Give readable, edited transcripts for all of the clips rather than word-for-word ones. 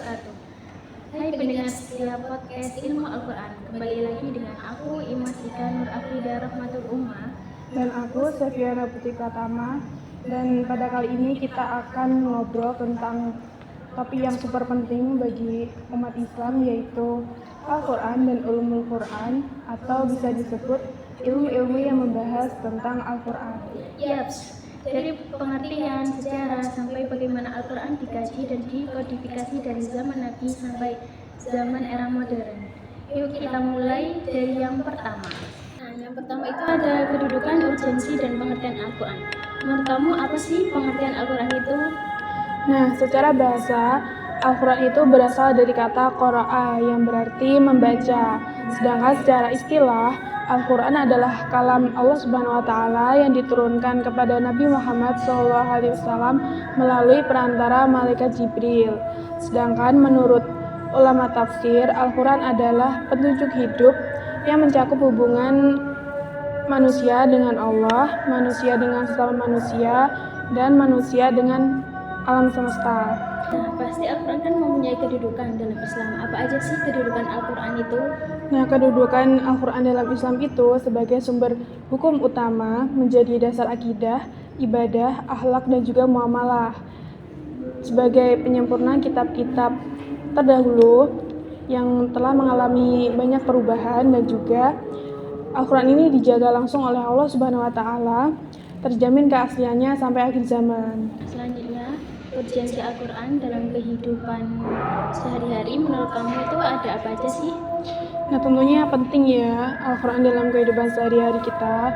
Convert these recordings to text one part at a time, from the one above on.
wabarakatuh. Hai pendengar setia podcast Ilmu Al-Quran. Kembali lagi dengan aku Imas Ika Nur Afrida Rahmatul Umma. Dan aku Sefiana Putri Pratama. Dan pada kali ini kita akan ngobrol tentang topik yang super penting bagi umat Islam, yaitu Al-Quran dan Ulumul Quran, atau bisa disebut ilmu-ilmu yang membahas tentang Al-Quran. Yaps, dari pengertian sejarah sampai bagaimana Al-Quran dikaji dan dikodifikasi dari zaman Nabi sampai zaman era modern. Yuk kita mulai dari yang pertama. Nah, yang pertama itu ada kedudukan, urgensi, dan pengertian Al-Quran. Menurut kamu apa sih pengertian Al-Quran itu? Nah, secara bahasa, Al-Quran itu berasal dari kata qara'a yang berarti membaca. Sedangkan secara istilah, Al-Quran adalah kalam Allah Subhanahu wa Ta'ala yang diturunkan kepada Nabi Muhammad SAW melalui perantara malaikat Jibril. Sedangkan menurut ulama tafsir, Al-Quran adalah petunjuk hidup yang mencakup hubungan manusia dengan Allah, manusia dengan sesama manusia, dan manusia dengan alam semesta. Nah, pasti Al-Quran kan mempunyai kedudukan dalam Islam. Apa aja sih kedudukan Al-Quran itu? Nah, kedudukan Al-Quran dalam Islam itu sebagai sumber hukum utama, menjadi dasar akidah, ibadah, akhlak, dan juga muamalah. Sebagai penyempurna kitab-kitab terdahulu yang telah mengalami banyak perubahan, dan juga Al-Quran ini dijaga langsung oleh Allah Subhanahu wa Ta'ala, terjamin keasliannya sampai akhir zaman. Selanjutnya, urgensi Al-Quran dalam kehidupan sehari-hari menurut kamu itu ada apa aja sih? Nah, tentunya penting ya Al-Quran dalam kehidupan sehari-hari kita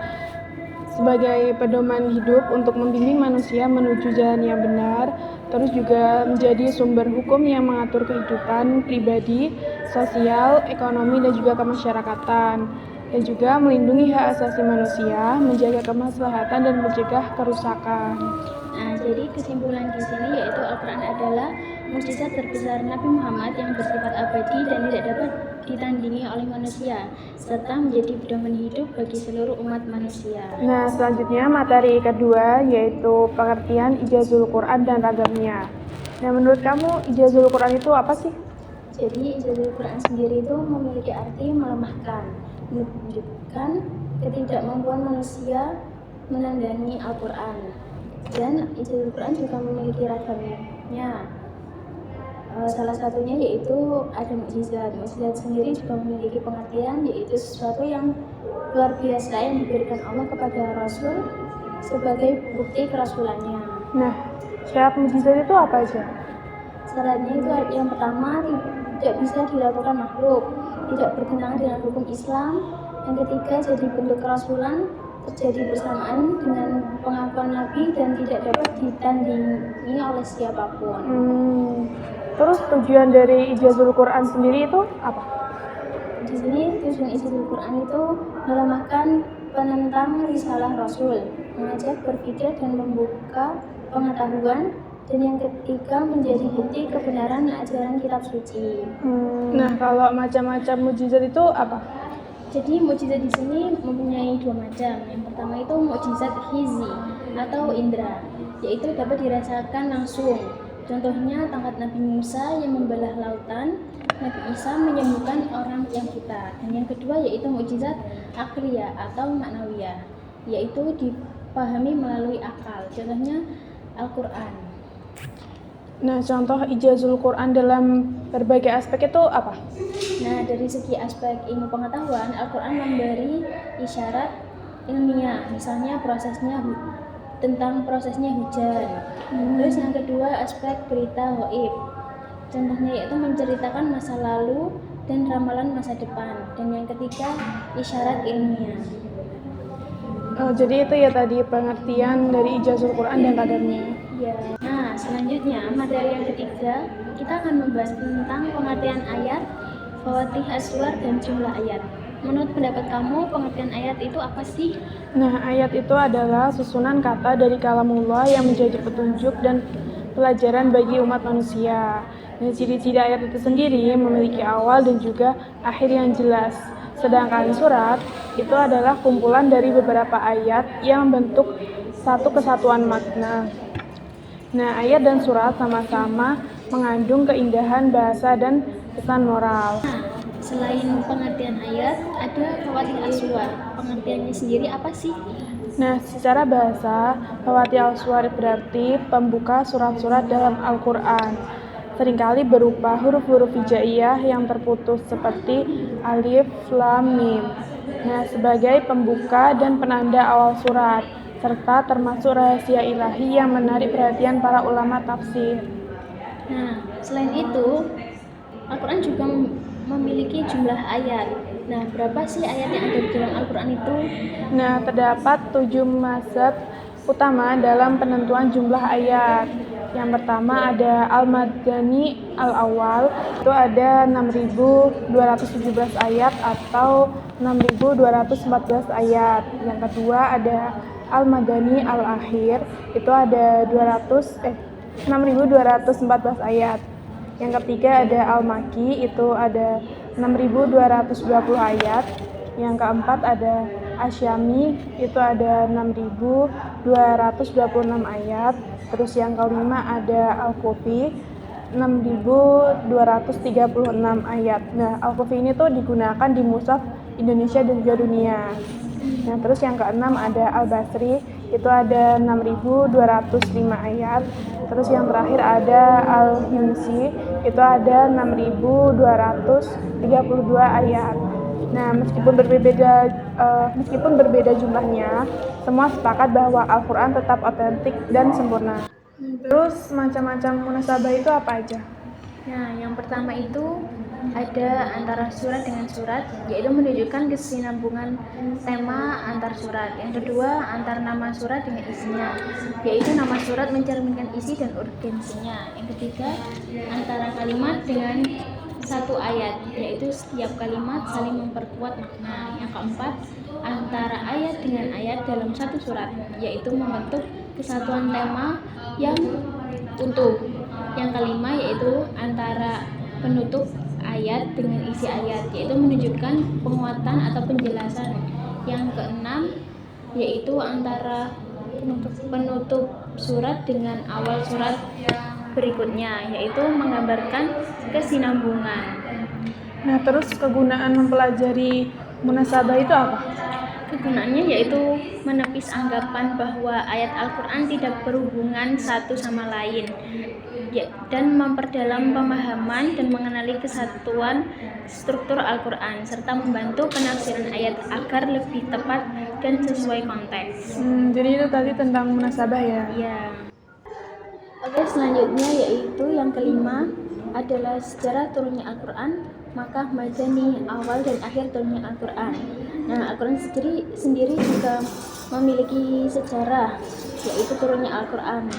sebagai pedoman hidup untuk membimbing manusia menuju jalan yang benar, terus juga menjadi sumber hukum yang mengatur kehidupan pribadi, sosial, ekonomi, dan juga kemasyarakatan, dan juga melindungi hak asasi manusia, menjaga kemaslahatan, dan mencegah kerusakan. Nah, jadi kesimpulan di sini yaitu Al-Quran adalah mukjizat terbesar Nabi Muhammad yang bersifat abadi dan tidak dapat ditandingi oleh manusia, serta menjadi pedoman hidup bagi seluruh umat manusia. Nah, selanjutnya materi kedua yaitu pengertian ijazul Quran dan ragamnya. Nah, menurut kamu ijazul Quran itu apa sih? Jadi ijazul Quran sendiri itu memiliki arti melemahkan, menunjukkan ketidakmampuan manusia menandani Al-Quran. Dan ijazul Quran juga memiliki ragamnya. Salah satunya yaitu ada mukjizat. Mukjizat sendiri juga memiliki pengertian yaitu sesuatu yang luar biasa yang diberikan Allah kepada Rasul sebagai bukti kerasulannya. Nah, syarat mukjizat itu apa aja? Syaratnya itu yang pertama tidak bisa dilakukan makhluk, tidak bertentangan dengan hukum Islam. Yang ketiga jadi bentuk kerasulan, terjadi bersamaan dengan pengakuan Nabi dan tidak dapat ditandingi oleh siapapun. Terus tujuan dari ijazul Quran sendiri itu apa? Di sini tujuan ijazul Quran itu melemahkan penentang risalah Rasul, mengajak berpikir dan membuka pengetahuan, dan yang ketiga menjadi bukti kebenaran ajaran kitab suci. Nah, kalau macam-macam mukjizat itu apa? Jadi mukjizat di sini mempunyai dua macam. Yang pertama itu mukjizat hizi atau indra, yaitu dapat dirasakan langsung. Contohnya tongkat Nabi Musa yang membelah lautan, Nabi Isa menyembuhkan orang yang buta. Dan yang kedua yaitu mukjizat akliyah atau maknawiyah, yaitu dipahami melalui akal. Contohnya Al-Quran. Nah, contoh ijazul Quran dalam berbagai aspek itu apa? Nah, dari segi aspek ilmu pengetahuan, Al-Quran memberi isyarat ilmiah, misalnya tentang prosesnya hujan. Terus yang kedua aspek berita gaib, contohnya yaitu menceritakan masa lalu dan ramalan masa depan. Dan yang ketiga isyarat ilmiah. Jadi itu ya tadi pengertian dari ijazul Quran dan ragamnya. Ya. Nah, selanjutnya materi yang ketiga kita akan membahas tentang pengertian ayat, fawatih aswar, dan jumlah ayat. Menurut pendapat kamu, pengertian ayat itu apa sih? Nah, ayat itu adalah susunan kata dari kalamullah yang menjadi petunjuk dan pelajaran bagi umat manusia. Dan ciri-ciri ayat itu sendiri memiliki awal dan juga akhir yang jelas. Sedangkan surat itu adalah kumpulan dari beberapa ayat yang membentuk satu kesatuan makna. Nah, ayat dan surat sama-sama mengandung keindahan bahasa dan pesan moral. Nah, selain pengertian ayat, ada Fawatil Aswar. Pengertiannya sendiri apa sih? Nah, secara bahasa, Fawatil Aswar berarti pembuka surat-surat dalam Al-Quran. Seringkali berupa huruf-huruf hijaiyah yang terputus seperti alif, lam, mim. Nah, sebagai pembuka dan penanda awal surat, serta termasuk rahasia ilahi yang menarik perhatian para ulama tafsir. Nah, selain itu, Al-Quran juga memiliki jumlah ayat. Nah, berapa sih ayat yang ada di dalam Al-Quran itu? Nah, terdapat 7 mazhab utama dalam penentuan jumlah ayat. Yang pertama ada Al-Madani Al-Awwal, itu ada 6.217 ayat atau 6.214 ayat. Yang kedua ada Al-Madani Al-Akhir, itu ada 6.214 ayat. Yang ketiga ada Al-Maki, itu ada 6.220 ayat. Yang keempat ada Asyami, itu ada 6.226 ayat. Terus yang kelima ada Al-Kufi, 6.236 ayat. Nah, Al-Kufi ini tuh digunakan di mushaf Indonesia dan juga dunia. Nah, terus yang keenam ada Al-Basri, itu ada 6.205 ayat. Terus yang terakhir ada Al-Himsi, itu ada 6.232 ayat. Nah, meskipun berbeda jumlahnya, semua sepakat bahwa Al-Quran tetap otentik dan sempurna. Terus macam-macam munasabah itu apa aja? Nah, yang pertama itu ada antara surat dengan surat, yaitu menunjukkan kesinambungan tema antar surat. Yang kedua, antar nama surat dengan isinya, yaitu nama surat mencerminkan isi dan urgensinya. Yang ketiga, antara kalimat dengan satu ayat, yaitu setiap kalimat saling memperkuat makna. Yang keempat, antara ayat dengan ayat dalam satu surat, yaitu membentuk kesatuan tema yang utuh. Yang kelima yaitu antara penutup ayat dengan isi ayat, yaitu menunjukkan penguatan atau penjelasan. Yang keenam yaitu antara penutup surat dengan awal surat berikutnya, yaitu menggambarkan kesinambungan. Nah, terus kegunaan mempelajari munasabah itu apa? Kegunaannya yaitu menepis anggapan bahwa ayat Al-Quran tidak berhubungan satu sama lain, dan memperdalam pemahaman dan mengenali kesatuan struktur Al-Quran, serta membantu penafsiran ayat agar lebih tepat dan sesuai konteks. Jadi itu tadi tentang munasabah ya? Ya. Oke, selanjutnya yaitu yang kelima adalah sejarah turunnya Al-Quran, maka Madani, awal dan akhir turunnya Al-Quran. Nah, Al-Quran sendiri juga memiliki sejarah, yaitu turunnya Al-Quran.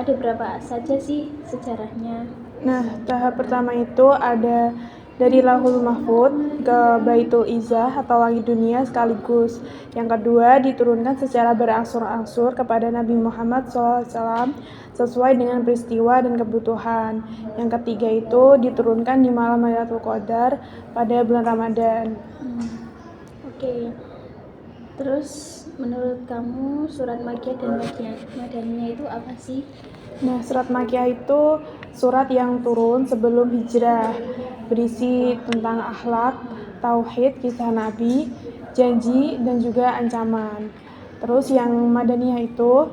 Ada berapa saja sih sejarahnya? Nah, tahap pertama itu ada dari Lauhul Mahfud ke Baitul Izzah atau langit dunia sekaligus. Yang kedua diturunkan secara berangsur-angsur kepada Nabi Muhammad SAW sesuai dengan peristiwa dan kebutuhan. Yang ketiga itu diturunkan di malam Lailatul Qadar pada bulan Ramadan. Oke. Terus menurut kamu surat Makkiyah dan Madaniyah itu apa sih? Nah, surat Makkiyah itu surat yang turun sebelum hijrah, berisi tentang akhlak, tauhid, kisah Nabi, janji, dan juga ancaman. Terus yang Madaniyah itu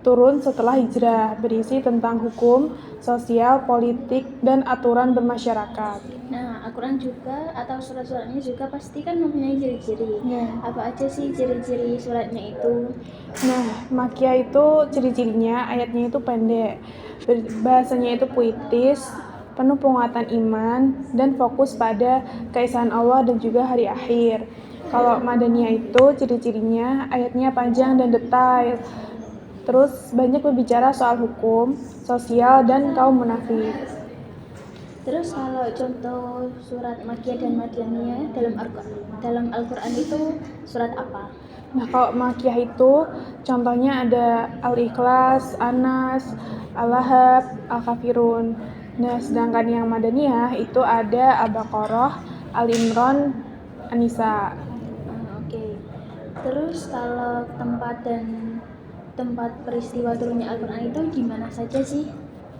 turun setelah hijrah, berisi tentang hukum, sosial, politik, dan aturan bermasyarakat. Nah, Al-Quran juga atau surat-suratnya juga pasti kan mempunyai ciri-ciri. Ya. Apa aja sih ciri-ciri suratnya itu? Nah, Makkiyah itu ciri-cirinya ayatnya itu pendek, bahasanya itu puitis, penuh penguatan iman, dan fokus pada keesaan Allah dan juga hari akhir. Kalau Madaniyah itu ciri-cirinya ayatnya panjang dan detail, terus banyak berbicara soal hukum, sosial, dan kaum munafik. Terus kalau contoh surat Makkiyah dan Madaniyah dalam Al-Quran itu surat apa? Nah, kalau Makkiyah itu contohnya ada Al-Ikhlas, An-Nas, Al-Lahab, Al-Kafirun. Nah, sedangkan yang Madaniyah itu ada Al-Baqarah, Al-Imran, An-Nisa. Oke. Terus kalau tempat peristiwa turunnya Al-Quran itu gimana saja sih?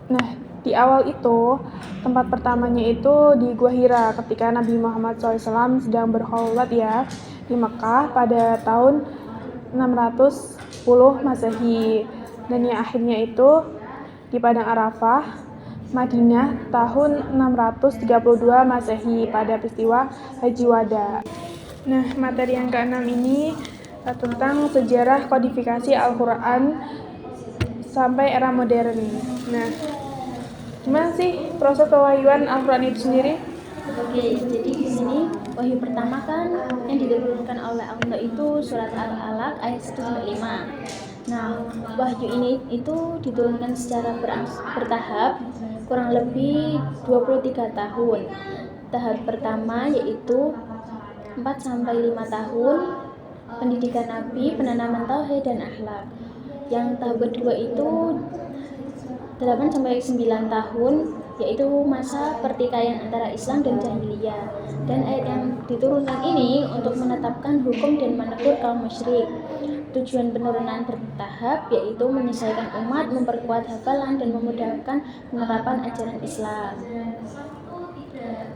Nah, Di awal itu, tempat pertamanya itu di Gua Hira ketika Nabi Muhammad SAW sedang berkholwat ya di Mekah pada tahun 610 Masehi. Dan yang akhirnya itu di Padang Arafah, Madinah tahun 632 Masehi pada peristiwa Haji Wada. Nah, materi yang keenam ini tentang sejarah kodifikasi Al-Quran sampai era modern. Nah, gimana sih proses pewahyuan Al-Quran itu sendiri? Oke, jadi di sini wahyu pertama kan yang diturunkan oleh Allah itu surat Al-Alaq ayat 1-5. Nah, wahyu ini itu diturunkan secara bertahap kurang lebih 23 tahun. Tahap pertama yaitu 4-5 tahun pendidikan Nabi, penanaman tauhid dan akhlak. Yang tahap kedua itu 8-9 tahun, yaitu masa pertikaian antara Islam dan Jahiliyah. Dan ayat yang diturunkan ini untuk menetapkan hukum dan menegur kaum musyrik. Tujuan penurunan bertahap yaitu menyesuaikan umat, memperkuat hafalan dan memudahkan penerapan ajaran Islam.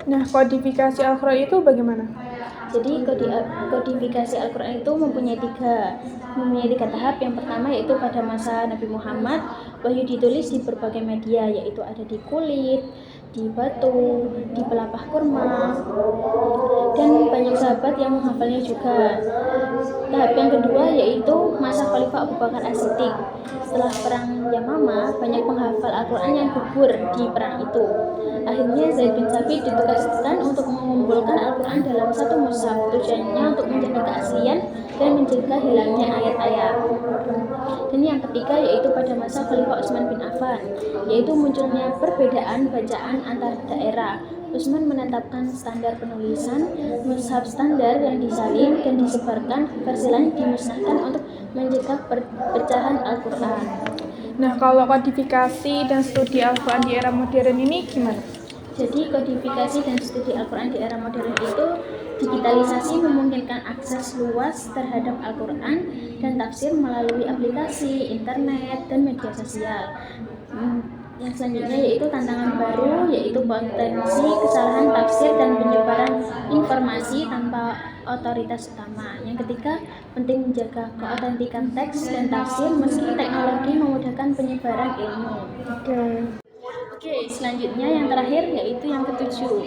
Nah, kodifikasi Al-Quran itu bagaimana? Jadi kodifikasi Al-Quran itu mempunyai tiga tahap. Yang pertama yaitu pada masa Nabi Muhammad, wahyu ditulis di berbagai media, yaitu ada di kulit, di batu, di pelepah kurma, dan banyak sahabat yang menghafalnya juga. Tahap yang kedua yaitu masa Khalifah Abu Bakar As-Siddiq. Setelah perang Yamamah, banyak penghafal Al-Quran yang gugur di perang itu. Akhirnya Zaid bin Thabit ditugaskan untuk mengumpulkan Al-Quran dalam satu mushaf. Tujuannya untuk menjaga keaslian dan mencegah hilangnya ayat-ayat. Dan yang ketiga yaitu pada masa Khalifah Utsman bin Affan, yaitu munculnya perbedaan bacaan antar daerah. Utsman menetapkan standar penulisan, mushaf standar yang disalin dan disebarkan, versi lain dimusnahkan untuk mencegah perpecahan Al-Quran. Nah, kalau kodifikasi dan studi Al-Quran di era modern ini gimana? Jadi kodifikasi dan studi Al-Quran di era modern itu digitalisasi memungkinkan akses luas terhadap Al-Quran dan tafsir melalui aplikasi, internet, dan media sosial. Yang selanjutnya yaitu tantangan baru, yaitu potensi kesalahan tafsir dan penyebaran informasi tanpa otoritas utama. Yang ketiga, penting menjaga keautentikan teks dan tafsir meski teknologi memudahkan penyebaran ilmu. Oke, selanjutnya yang terakhir yaitu yang ketujuh,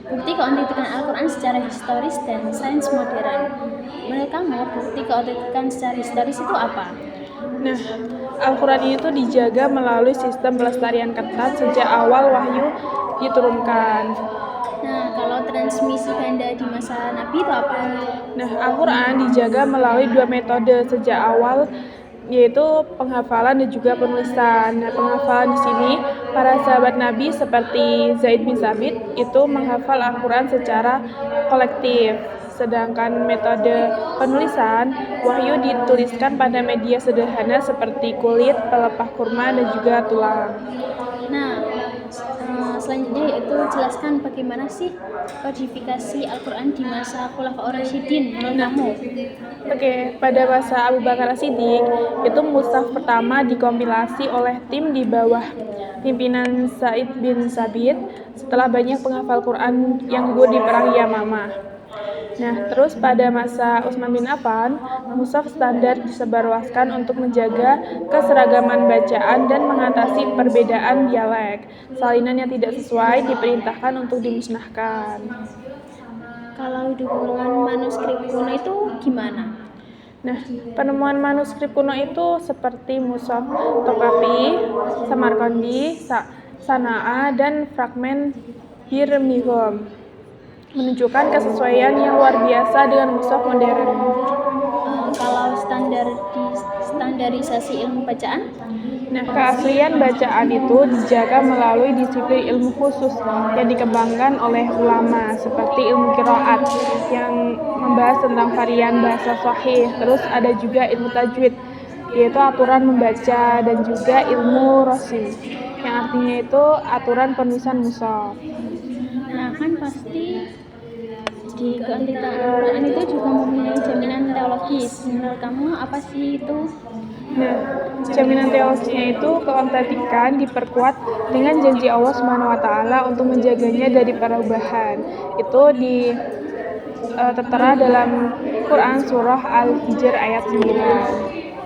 bukti keautentikan Al-Quran secara historis dan sains modern. Menurut kamu, bukti keautentikan secara historis itu apa? Nah, Al-Quran itu dijaga melalui sistem pelestarian ketat sejak awal wahyu diturunkan. Nah, kalau transmisi ganda di masa Nabi itu apa? Nah, Al-Quran dijaga melalui dua metode sejak awal, yaitu penghafalan dan juga penulisan. Nah, penghafalan di sini para sahabat Nabi seperti Zaid bin Thabit itu menghafal Al-Quran secara kolektif. Sedangkan metode penulisan, wahyu dituliskan pada media sederhana seperti kulit, pelepah kurma, dan juga tulang. Nah, selanjutnya yaitu jelaskan bagaimana sih kodifikasi Al-Quran di masa Khulafaur Rasyidin menurut kamu? Oke, pada masa Abu Bakar As-Siddiq, itu mushaf pertama dikompilasi oleh tim di bawah pimpinan Zaid bin Thabit setelah banyak penghafal Quran yang gugur di perang Yamamah. Nah, terus pada masa Utsman bin Affan, mushaf standar disebarluaskan untuk menjaga keseragaman bacaan dan mengatasi perbedaan dialek. Salinan yang tidak sesuai diperintahkan untuk dimusnahkan. Kalau dukungan manuskrip kuno itu gimana? Nah, penemuan manuskrip kuno itu seperti mushaf Tokapi, Samarkandi, Sanaa, dan fragmen Birmingham menunjukkan kesesuaian yang luar biasa dengan mushaf modern. Kalau standarisasi ilmu bacaan? Nah, keaslian bacaan itu dijaga melalui disiplin ilmu khusus yang dikembangkan oleh ulama seperti ilmu qiraat yang membahas tentang varian bahasa sahih. Terus ada juga ilmu tajwid, yaitu aturan membaca, dan juga ilmu rosim yang artinya itu aturan penulisan mushaf. Nah, kan pasti di keautentikan Al-Quran itu juga mempunyai jaminan teologis. Menurut kamu apa sih itu? Nah, jaminan teologisnya itu keautentikan diperkuat dengan janji Allah Subhanahu wa taala untuk menjaganya dari perubahan. Itu tertera dalam Quran surah Al-Hijr ayat 9.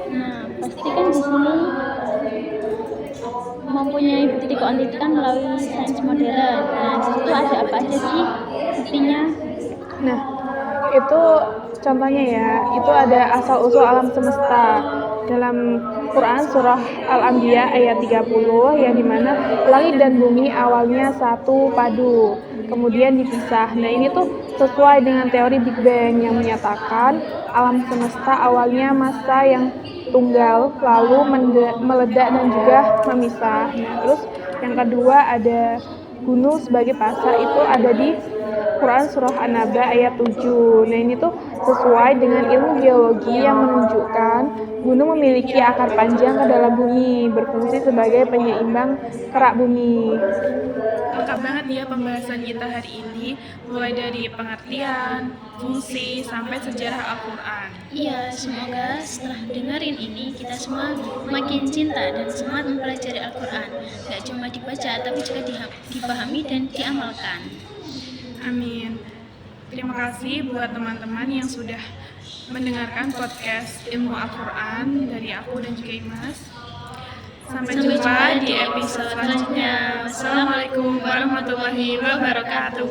Nah, pasti kan di sini mempunyai bukti keautentikan melalui sains modern. Nah, di situ ada apa aja sih buktinya? Nah, itu contohnya ya, itu ada asal-usul alam semesta dalam Quran surah Al-Anbiya ayat 30 yang dimana langit dan bumi awalnya satu padu, kemudian dipisah. Nah, ini tuh sesuai dengan teori Big Bang yang menyatakan alam semesta awalnya massa yang tunggal, lalu meledak dan juga memisah. Nah, terus yang kedua ada gunung sebagai pasar, itu ada di Quran surah An-Naba ayat 7. Nah, ini tuh sesuai dengan ilmu geologi yang menunjukkan gunung memiliki akar panjang ke dalam bumi, berfungsi sebagai penyeimbang kerak bumi. Lengkap banget ya pembahasan kita hari ini, mulai dari pengertian, fungsi, sampai sejarah Al-Quran. Iya, semoga setelah dengerin ini kita semua makin cinta dan semangat mempelajari Al-Quran. Gak cuma dibaca, tapi juga dipahami dan diamalkan. Amin. Terima kasih buat teman-teman yang sudah mendengarkan podcast Ilmu Al-Quran dari aku dan juga Imas. Sampai jumpa di episode selanjutnya. Wassalamualaikum warahmatullahi wabarakatuh.